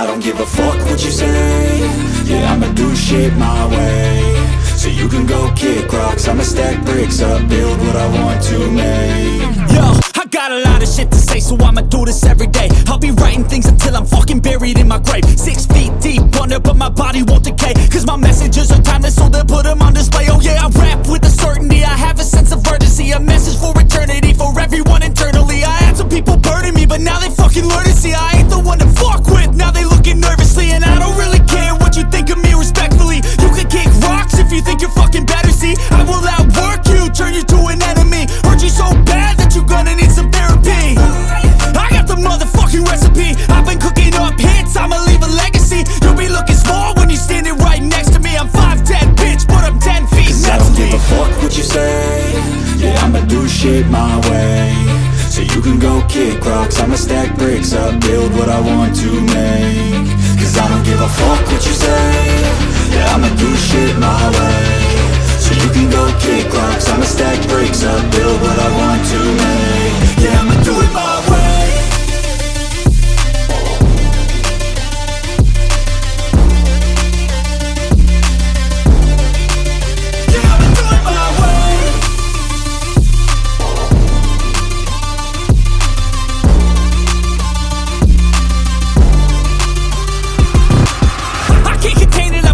I don't give a fuck what you say. Yeah, I'ma do shit my way. So you can go kick rocks, I'ma stack bricks up, build what I want to make. Yo, I got a lot of shit to say, so I'ma do this every day. I'll be writing things until I'm fucking buried in my grave. 6 feet deep under, but my body won't decay, cause my messages are timeless, so they'll put them on display. Oh yeah, I rap with a certainty, I have a sense of urgency, a message for eternity, for everyone internally. I had some people burning me, but now they fucking learn to see I ain't the one to fuck with, now they looking nervously. And I don't really care what you think of me, respectfully. You can kick rocks if you think you're fucking better, see I will outwork you, turn you to an enemy. Hurt you so bad that you're gonna need some therapy. I got the motherfucking recipe, I've been cooking up hits, I'ma leave a legacy. You'll be looking small when you're standing right next to me. I'm 5'10", bitch, but I'm 10 feet next to me. I don't give a fuck what you say. Yeah, I'ma do shit my way. So you can go kick rocks, I'ma stack bricks up, build what I want to make. Cause I don't give a fuck what you say. Yeah, I'ma do shit my way. So you can go kick rocks, I'ma stack bricks up, build what I want to make. Yeah, I'ma do it my way.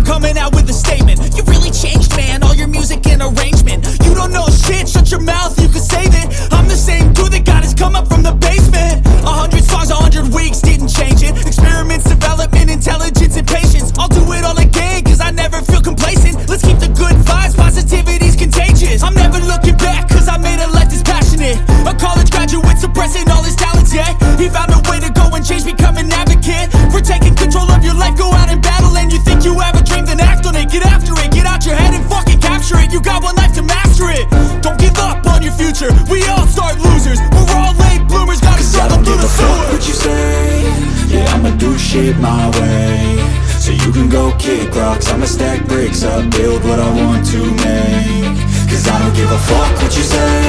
Coming out with a statement. You really changed, man, all your music and arrangement. You don't know shit, shut your mouth, you can save it. I'm the same dude that got his come up from the basement. 100 songs, 100 weeks, didn't change it. Experiments, development, intelligence, and patience. I'll do it all again, cause I never feel complacent. Let's keep the good vibes, positivity's contagious. I'm never looking back, cause I made a life that's passionate. A college graduate suppressing all his talents, yeah. He found a way to go and change, become an advocate. For taking control of your life, go out and battle. And you think you have a dream, then act on it. Get after it, get out your head and fucking capture it. You got one life to master it. Don't give up on your future, we all start losers. We're all late bloomers, gotta struggle through the sewer. What you say? Yeah, I'ma do shit my way. So you can go kick rocks, I'ma stack bricks up, build what I want to make. Cause I don't give a fuck what you say.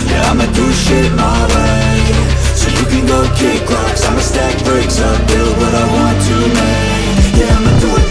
Yeah, I'ma do shit my way. So you can go kick rocks, I'ma stack bricks up, build what I want to make. Yeah, I'ma do it